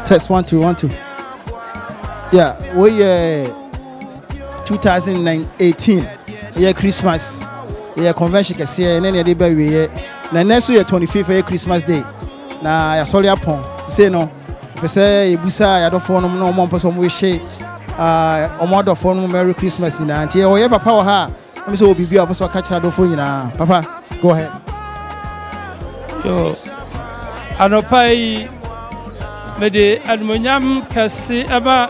Test 1 2 1 2. Yeah, we 2018. Yeah, Christmas. Yeah, convention kesi and then the baby. Na next year 25th Christmas Day. Na ya sorry upon. Say no. Say ibusa ya do phone no mo person we share. Omodo phone Merry Christmas na anti. Oh yeah, papa ha. Let me say obi bia person catch na do phone na. Papa, go ahead. Yo. Anopai me de admonyam kesi aba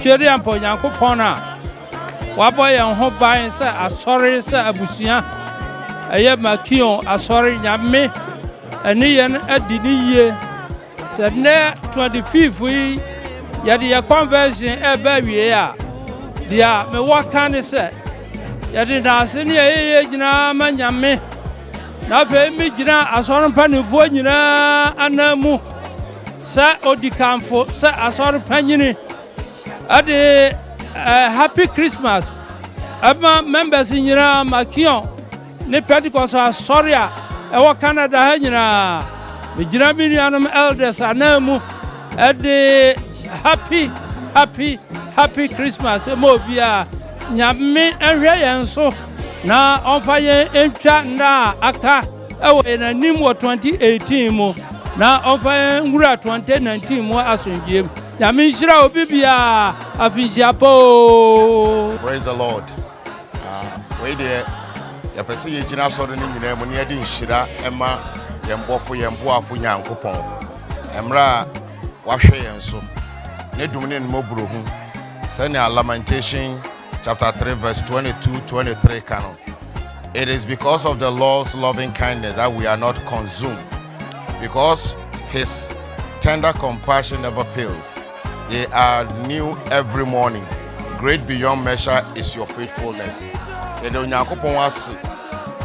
twere ampo Nyankopon a waboye ho ban se asori se abusua eye McKeown asori nyame ani yen adi ni ye se ne 25th yi ya de conversion e ba wie a dia me waka ne se ya de na ase ne ye gina ma nyame na fe mi gina asori panifo nyina anamu sa odikamfo sa asori panyini ade happy Christmas ama members nyina McKeown ne Pentecost asori a e wo Canada ha nyina me gina minuanom elders anamu ade happy Christmas mo bia nyame ehwe yenso na onfa yen entwa nda aka e wo na nim 2018 mo na onfa ngura 2019 mo asonjiem nyame nshira obi bia afijiapo. Praise the Lord. We there ya pese ye gina soro ni nyina mu ne ade nshira ema yembofo yemboafo Nyankopon emra wahwe yenso ne dumne no moburo hu sane Lamentation chapter 3 verse 22-23 canon. It is because of the Lord's loving kindness that we are not consumed, because his tender compassion never fails. They are new every morning. Great beyond measure is your faithfulness. Say the Nyankopon wase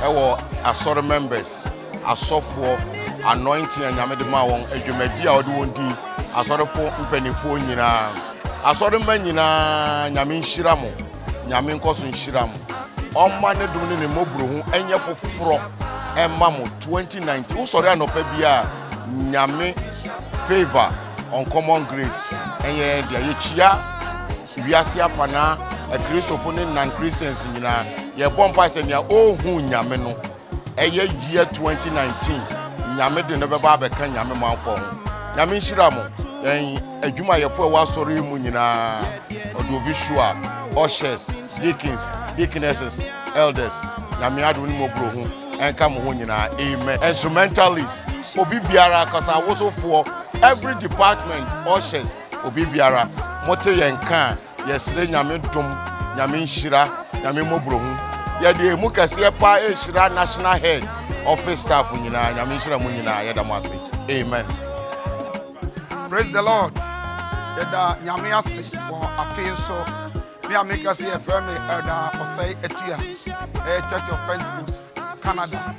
ewo asori members asofo anointing and nyame de ma won adwumadi a ode won di asorifo mpanifo nyina asori man nyina nyame nhira mo nyame nkoso nhira mo omma ne dum ne moburo hu enye foforo emma mo 2019 usori anopa bia nyame favor uncommon grace enye dia yechia wiase afana a Christopher non Christians nyina ye bompa se nia ohu nyame no eye year 2019 nyame de ne beba abeka nyame manfo ho nyame nhira mo en adwuma yefo wa sori mu nyina audiovisual ushers deacons deaconesses elders nyame adu ni mobro ho enka mo ho nyina amen. Instrumentalists obi biara kasa wosofo every department ushers obi biara mote yenka yesre nyame dum nyame nhira nyame mobro ho ye de mu kase pa ehira national head office staff nyina nyame nhira mu nyina ye damase amen. Praise the Lord. Yeda nyame ase for afin so me ameka se efrem elder osai etia Church of Pentecost Canada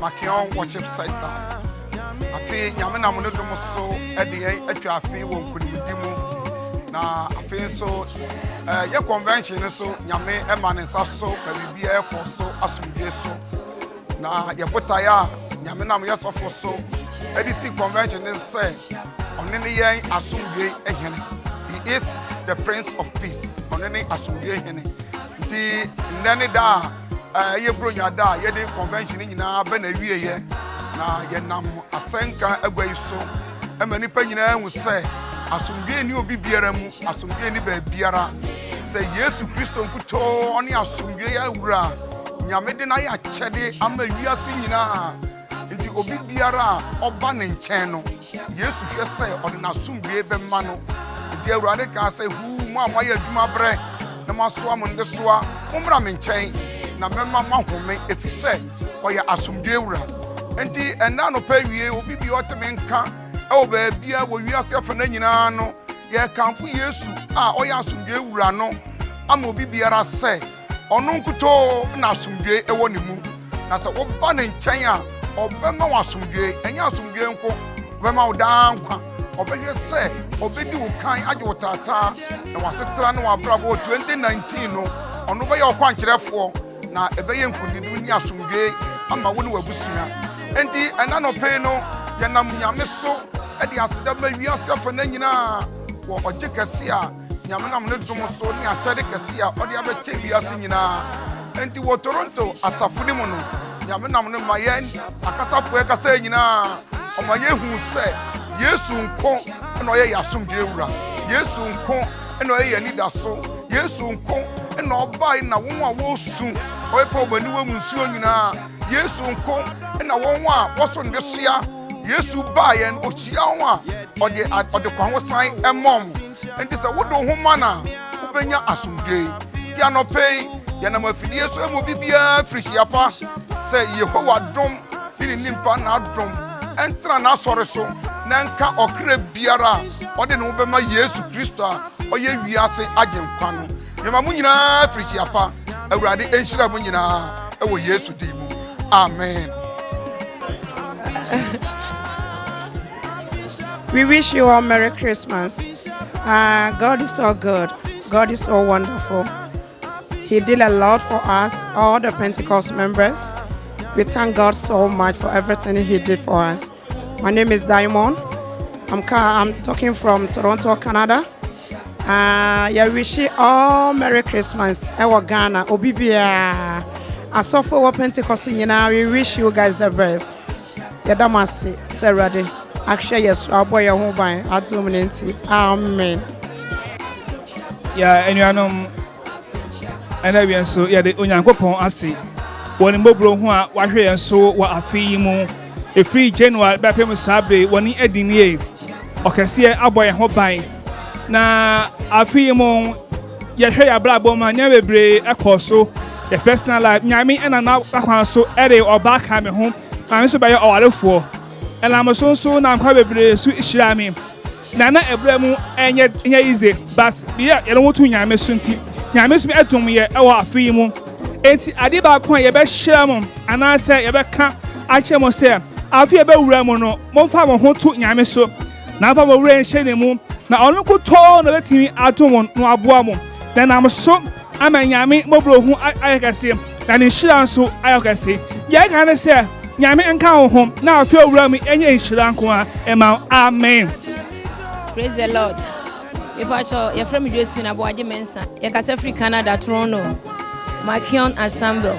McKeown worship center afi nyame na mo dum so e de atwa afi wo nkunimdi mu na afi so ye convention so nyame e ma ne nsa so ka bibia e ko so asumdie so na ye botaya nyame na mo ye sofo so EDC convention is say on any yen asumdie ehene. He is the Prince of Peace on any asumdie ehene. The nani da ye bronya da ye de convention nyina be na wie ye na ye nam asenka agwai so e mani pa nyina hu say asumdie ni obi biara mu asumdie ni ba biara say Yesu Kristo nkuto oni asumdie ya wura nyame de na ya chede ama wiase nyina nti obi biara oba ne nchen no Yesu hwe say odi na asumdie be ma no nti awurade ka say hu mu amaye adwuma bre na maso am nde soa umra me nchen na mema mahome efise oya asumdie wura nti ena no pa wie obi bi oteme nka e oba bia wo wiase afana nyina no ye kanfo Yesu a oya asumdie wura no ama obi biara say ono nkuto na asumdie e woni mu na say wo ba ne nchen a obema wasumdie enya asumdie nko obema odankwa obehwe se obedi wukan age wotata na wasetra na wabrabo 2019 no ono be ye okwankyerefo na ebeye nkundidu ni asumdie ama wo ne wabusia enti ena no pe no ye nam nyame so ɛde aseda ma wiase afa na nyinaa wɔ ɔgye kɛse a nyame nam ne dom so ne akyɛde kɛse a ɔde abɛkyɛ wiase nyinaa enti wɔ Toronto asafo ne mu no nyame nam ne ma yɛn akasafo ɛkasa nyinaa ɔma yɛhu sɛ Yesu nko na ɔyɛ yasomdwe wura Yesu nko na ɔyɛ yɛnidaso Yesu nko na ɔbae na wɔn a wɔsu ɔyɛ bani wɔ mu nsuo nyinaa Yesu nko na wɔn a wɔso ne soa Yesu bae no ɔkyia wɔn a ɔde kwan ho san ɛmɔm enti sɛ wodɔ ho ma na wobɛnya asomdwe di anɔpɛ yɛnam afidie so mu bibia firihyia pa sɛ Yehowa dom ne nimpa na adom ɛntra na asɔre so na nka ɔkra biara ɔde ne wobɛma Yesu Kristo a ɔyɛ wiase agyenkwa no yɛma mu nyinaa firihyia pa Awurade ɛnhyira mu nyinaa ɛwɔ Yesu din mu amen. We wish you all Merry Christmas. God is so good. God is so wonderful. He did a lot for us, all the Pentecost members. We thank God so much for everything He did for us. My name is Diamond. I'm talking from Toronto, Canada. Yeah, wish you all Merry Christmas. Ewa Ghana, Obibia. Asofo Pentecost, we wish you guys the best. Yadamasi, Serade. Actually, yes, our boy, your home by Aduminenti. Amen. Yeah, and I so yeah, the Onyankopon ase. When Mobro who are watching so what a fee mo a free general Bapem Sabre, one in Edinie. Okay, see a boy home by. Na a fee mo, Yashaya Blaboma never break a course the personal life, Yami and an out so Eddie or back coming home. I'm so by all for. And I'm so now quite a sweet shrami. Nana Ebremu and yet easy, but yeah, you don't want to Yami Sunti. Yamis me atom ye ewa afi mu enti ade ba kwa ye be hye mu ana se ye be ka a che mo se afi ye be wura mu no mo fa mo ho to nyame so na fa mo wura nhye ne mu na onu ko to no betimi atom no aboa mu then am so ama nyame mo bro hu ayakase na ne hira so ayakase ye ka ne se nyame enka ho ho na afi wura mu enye hira nko a ema amen. Praise the Lord. You're from Josephine Aboaje Mensa. You're free Canada, Toronto, McKeown Ensemble.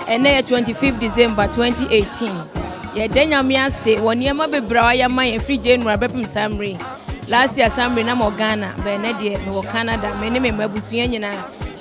And then 25th December 2018. You're Denya say, one year my brother, my free January, Bepim Samri. Last year, Samri, Namo Ghana, Benedia, no Canada, many Mabusiana,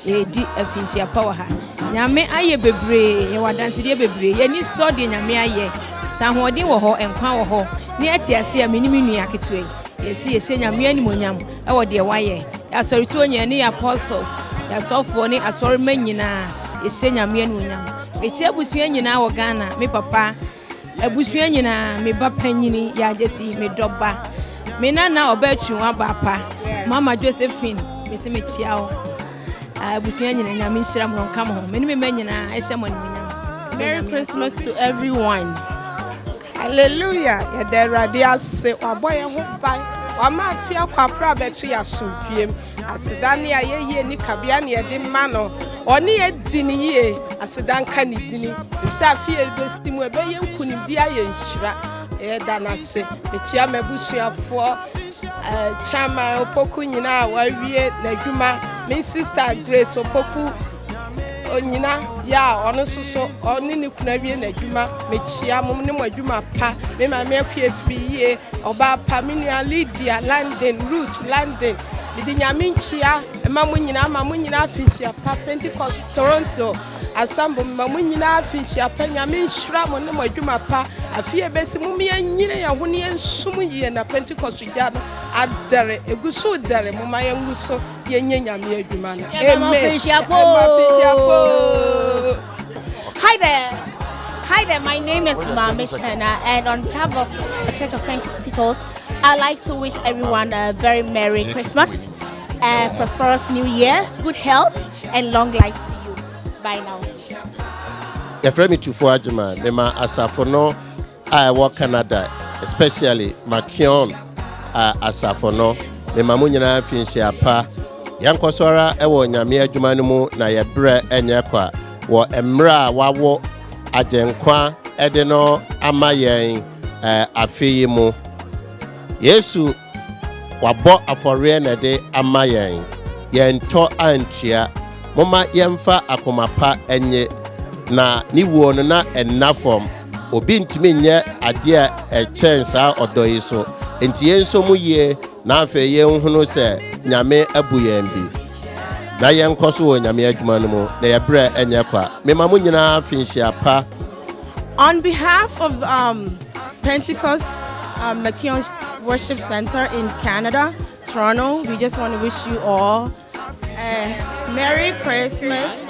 a deep official power. Yame aye bebre, you are dancing bebre, ye need so de Yame aye. Some who did ho and power ho, near Tia, minimum yakitway. Yes, yes, Yami Monyam, our dear Waye. I saw it to any apostles. That's all for any assorted menina. It's Yami Munyam. A chair Busian in our Ghana, me papa. A Busianina, me bapenini, ya Jessie, me dobba. Me now about you, Papa. Mama Josephine, Miss Michiao. I Busian and Yamin Shram come home. Many menina, I shall. Merry Christmas to everyone. Hallelujah. Ya the radial say, "Oh boy, I won't buy." Wama fia kwa prabeti ya sumpiem. Asidani ya ye ni kabiani ya di mano. Oni ye dini ye. Asidan kani dini. Msa fia bestimu ebe ye mkunimdia ye nshira. Dana se. Mechia mebusu ya fuo. Chama opoku nyina wawie na juma. Min sister Grace opoku. Onyina ya ono soso oni ni kuna wie na adwuma mechia mom ne mo adwuma pa me ma me akwa efriye oba pa minua Lydia London Root London bidi nyame nchia ma mo nyina afishia pa Pentecost Toronto asambo ma mo nyina afishia pa nyame nhira mo ne mo adwuma pa afie besi mo me nyine ya ho ne ensum ye na Pentecost gya no adare eguso dare mo ma yenguso yenye nyame adwuma no amen. Hi there, my name is Mama Turner, and on behalf of the Church of Pentecost, I'd like to wish everyone a very Merry Christmas, and prosperous New Year, good health, and long life to you. Bye now. Yefremi Tufo Ajima, Nema Asafono, I work Canada, especially McKeown Asafono, Nema Munyana Finshia Pa, Yankosora, Ewo Nyami Ajumanumu, na Yebre Enyakwa. Wo emra wawo ajenkwa edeno amayen afiyi mu Yesu wabɔ afɔreɛ na de ama yɛn yɛntɔ antua moma yɛmfa akoma pa enye na ni wuo no na ɛnna fam obi ntimi nyɛ adeɛ a ɛkyɛn saa ɔdɔ yi so enti yɛnso mu yie na afei yɛnhunu sɛ nyame abu yɛn bi na yɛnkɔ so wɔ nyame adwuma no mu na yɛbrɛ ɛnyɛ kwa mema mu nyinaa finhyia pa. On behalf of Pentecost McKeown Worship Center in Canada, Toronto, we just want to wish you all a Merry Christmas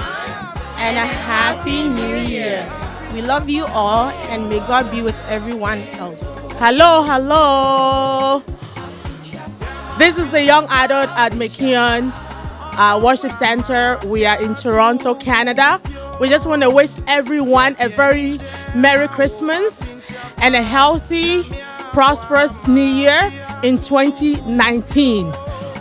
and a Happy New Year. We love you all and may God be with everyone else. Hello. This is the young adult at McKeown Worship Center. We are in Toronto, Canada. We just want to wish everyone a very Merry Christmas and a healthy, prosperous New Year in 2019.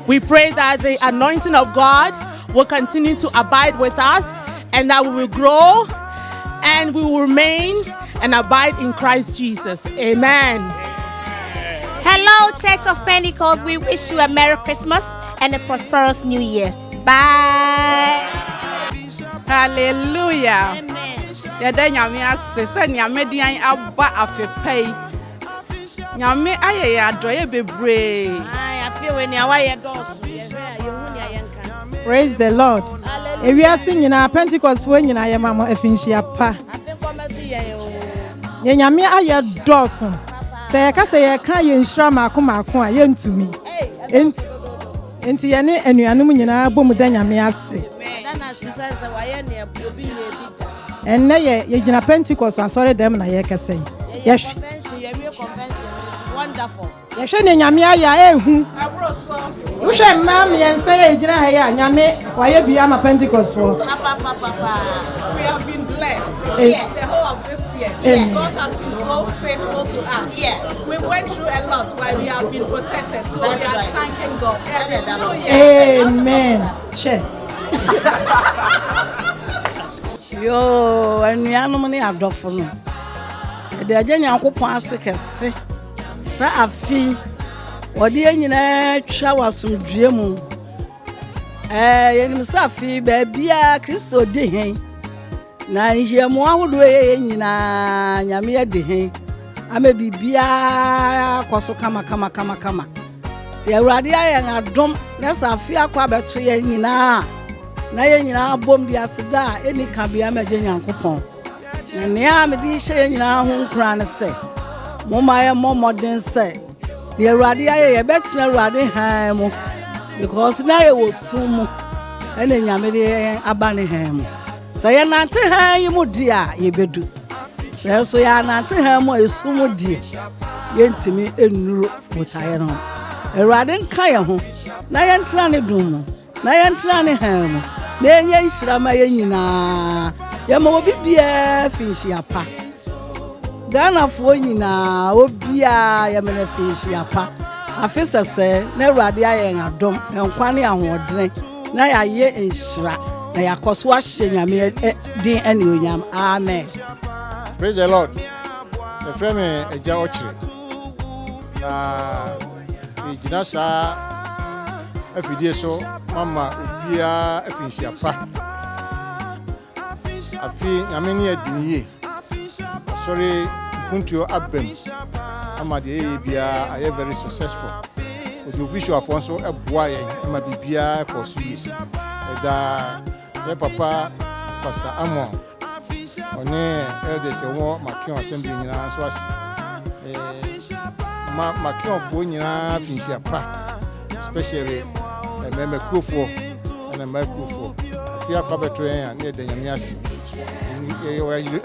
We pray that the anointing of God will continue to abide with us and that we will grow and we will remain and abide in Christ Jesus. Amen. Hello, Church of Pentecost. We wish you a Merry Christmas and a prosperous New Year. Bye. Hallelujah. Yɛda nyame ase sɛ nyame de an aba afepɛ yi nyame ayɛ yɛ adɔyɛ bebree. Praise the Lord. Ewiase nyinaa Pentecost fo nyinaa yɛ mama afinhyia pa. Yɛ nyame ayɛ dɔɔso. Sɛ yɛka sɛ yɛka yɛ nhyira maako maako a yɛntumi. Enti yɛne anuanom nyinaa bɔ mu da nyame ase. Enne ye gina Pentecost asɔre dem na ye kese yehwe wonderful yehwe ne nyame aya ehu wohwe mma miense ye gina ha ya nyame waye bi ama Pentecost for we have been blessed the whole of this year. God has been so faithful to us. Yes, we went through a lot while we have been protected, so we are thanking God. Amen. She Yo, anuanom ne adɔfo no. De agya Nyankopɔn ase kɛse. Sa afi wɔde nyinaa twa wasomdue mu. Yenim sa afi baabia Kristo de hen. Na hiemu ahodo ye nyinaa nyame de hen. Ama bibia kɔso kama. Ti Awurade ayɛ ngadom na sa afi akwa beto ye nyinaa. Na ye nyina bom di aseda eni ka bia magye Nyankopɔn na nea me di hye nyina ho nkura ne se moma ye momoden se de Awurade aye ye betena Awurade han mu because na ye wo sumu ene nyame de abane han mu se ye nante han yi mu di a ye bedu so ya nante han mu esumu di ye ntimi enuro botaye no Awurade nka ye ho na ye ntra ne dum mu na ye ntra ne han mu Nenye ishrama ye nyina ya mo bibia finhyia pa Ghana fo nyina obia ya mena finhyia pa afisese na Awurade aye ngadom enkwane ahodene na ya ye enhyira na yakoso ahye nyame din ene onyam amen. Praise the Lord. The friend me eja ochire na ejina sa afidie so mama obia afinhyia pa afi nyame ne adiniye sorry puntuo abem ama de bia are very successful with the visual for so eboa yen ama bibia for so yi da le papa Pastor Amon one elders won McKeown assembly nyina so as McKeown fo nyina afinhyia pa especially McKeown and McKeown afia kwabeto yan na de nyame ase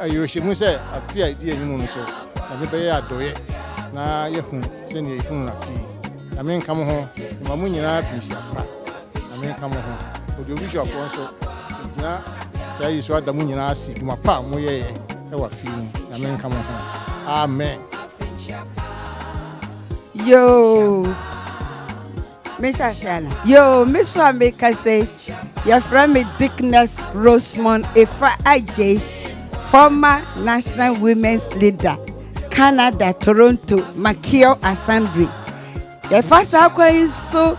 ayiroshimu se afia di enyum no so na me be ya doye na yehu se ne yehu na fi na me nka mo ho ma mu nyina afinhyia pa na me nka mo ho odi obisho afo so nyina sai so adamu nyina ase duma pa mo ye e wa fi mu na me nka mo ho amen. Yo Misha Shana. Yo, Misha Maker say, your friend me Dickness Rosemont, Efa IJ, former National Women's Leader, Canada, Toronto, McKeown Assembly. The first akwa so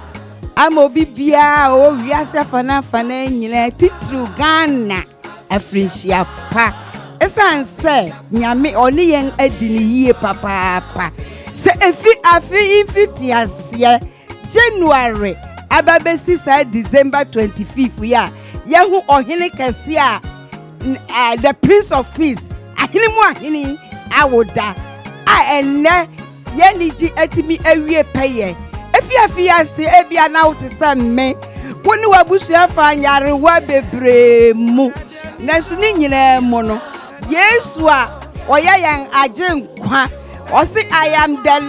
amobi bia o wiase fana nyina titru Ghana Afrisia pa esanse nyame oni yen adini yie papa se efi tiasie January ababesi sa December 25th ya yehu ohene kese a the Prince of Peace ahini mu ahini awoda a enne yeniji etimi awie peye efi ase ebia na wotesa me woni wabusu afa nyare wa bebre mu nanso ni nyina mu no Yesu a oyayan agenkwa o say I am the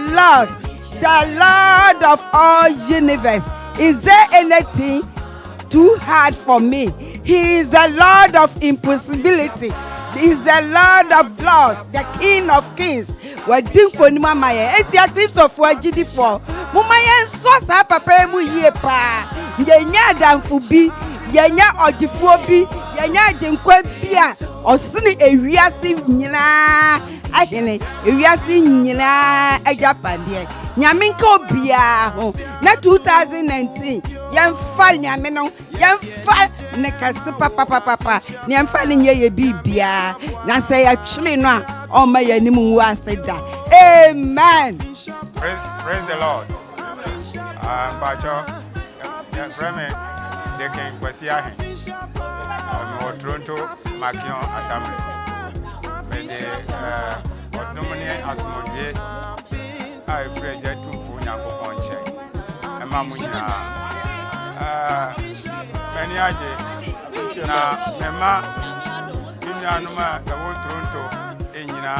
Lord of all universe. Is there anything too hard for me? He is the Lord of impossibility. He is the Lord of laws, the King of kings. Wadinko ni mama ye etia Christopher agidi for mama ye so sa papa mu yie pa yenya adamfo bi yenya ogifuo bi yenya agenkwa bi a osini ewiase nyina ahene ewiase nyina agapade nyame nka obia ho na 2019 yemfa nyame no yemfa ne kase papa yemfa ne ye bibia na se ya twere no a o ma yanim wu aseda. Amen. Praise the Lord. Bacho frame de ken kwasi ahe mo Toronto McKeown Assembly me de odumuni asumodie ai freja tufu nyakopon che e ma munya meni aje na mema nyanuma da wo Toronto enyina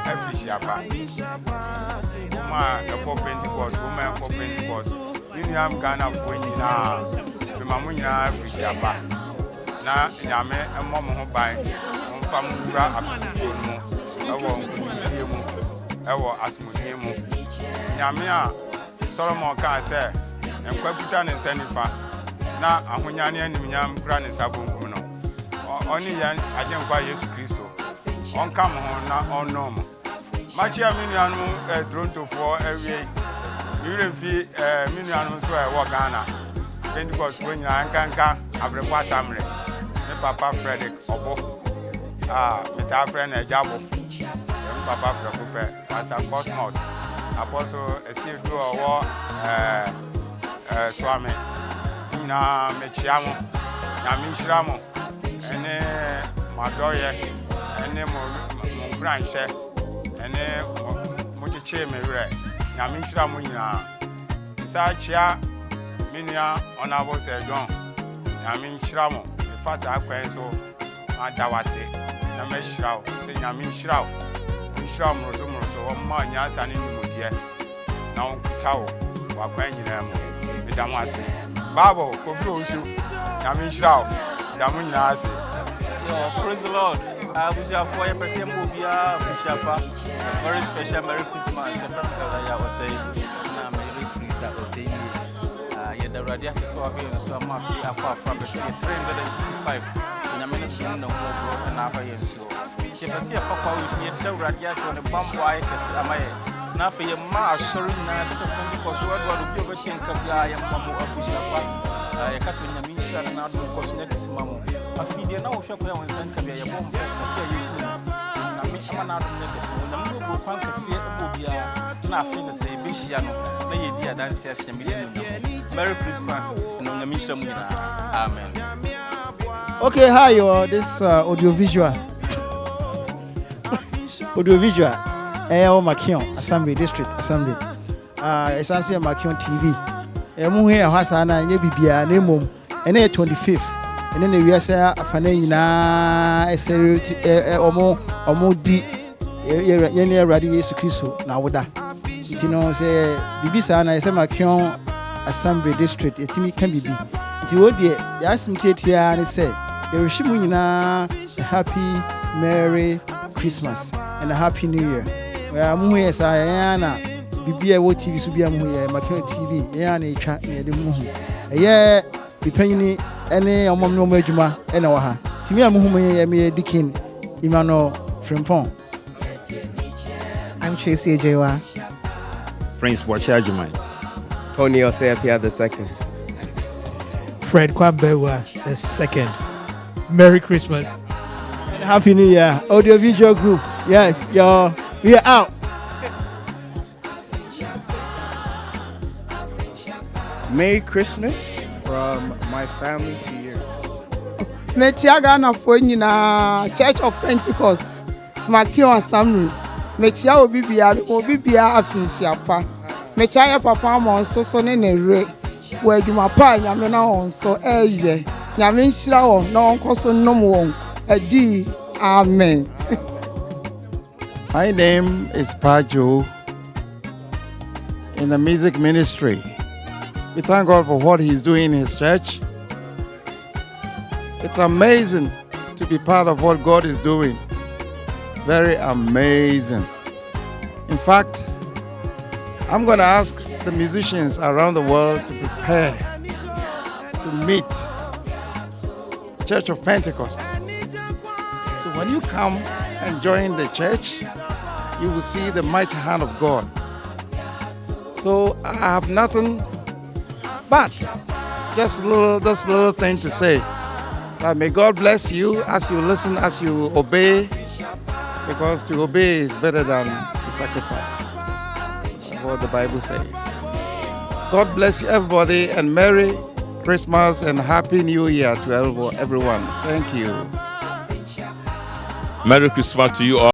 afishiapa uma da for Pentecost uma for Pentecost am Ghana for nyina mema munya afishiapa na nyame emmom ho ban mfa mura afishio no ewo nkudie mu ewo asmodie mu nyame a Solomon ka se enkwabuta ne sanifa na ahonya ne animnyam kra ne sabonkum no oni yan ajenkwa Yesu Kristo onka mo na onom machi aminuanu Toronto for ewie yuremfi minuanu so e wo Ghana Pentecost ko nyina nkanka abrekwa samre ne papa Frederick obo meta friend ejabo papa Preocupe Pastor Cosmos Apostle Esidu owo Swami na mechiamo na minshiramo ene madoye ene mo branche ene mo chiche mewre na minshiramo nyina sa chia minia onabo se John na minshiramo fasa akwenso adawase na meshirao se na minshirao mrozo ma nyasa ni mudie na onkutawo wa kwa nyina mu bidamase babo kofro osu na minshirao damu nyina ase. Praise the Lord. We are for a person who be a very special Merry Christmas. I was saying, Merry Christmas. I was saying, yeah, the radius is so big, so much apart from the 365. In a minute, no more and I am so. If I see a papa who is near the radius on the bump, why am I? Now for your ma, sorry, now because what would you think of the I am Mamu official? I catch when you mean share and out because next Mamu. I feed you now if you're going to send a bomb. I mean, I'm not next one. I'm going to go punk and see it. Now, face a Bishiano, may dear dance as a million. Merry Christmas and on the mission. Amen. Okay, hi, you all. This audiovisual. McKeown Assembly District Assembly. It's actually a McKeown TV. I'm here, Hasana, and Yabibia, Nemo, and 25th. And then we are saying, Fanina, Omo D. Yenya Radio Yesu Kristo na woda. Iti no say Bibisa na say McKeown Assembly District etimi kan bibi. Iti wo de ya asimtetia ne say ye wish mu nyina a happy Merry Christmas and a happy New Year. We am here say na bibia wo TV so bia mu here McKeown TV ya na etwa na de mu hu. Eye bipanyini ene omom no adwuma ene wo ha. Timi amuhu mu ye me Dikin Emmanuel Frimpong. I'm Tracy Ejewa. Prince Bochajiman. Tony Oseapia II. Fred Kwambewa II. Merry Christmas. And Happy New Year. Audiovisual group. Yes, y'all. We are out. Merry Christmas from my family to yours. Metia na nyina Church of Pentecost McKeown Assembly. Metia obi bia afinsiapa. Metia ya papa mo nso so ne re. Wo adwuma pa nyame na won so eye. Nyame nhyira won na won koso nom won. Adi. Amen. My name is Pajo in the music ministry. We thank God for what He's doing in His church. It's amazing to be part of what God is doing. Very amazing. In fact, I'm going to ask the musicians around the world to prepare to meet Church of Pentecost. So when you come and join the church, you will see the mighty hand of God. So I have nothing but just this little thing to say. That may God bless you as you listen, as you obey, because to obey is better than to sacrifice. That's what the Bible says. God bless you, everybody, and Merry Christmas and Happy New Year to everyone. Thank you. Merry Christmas to you all.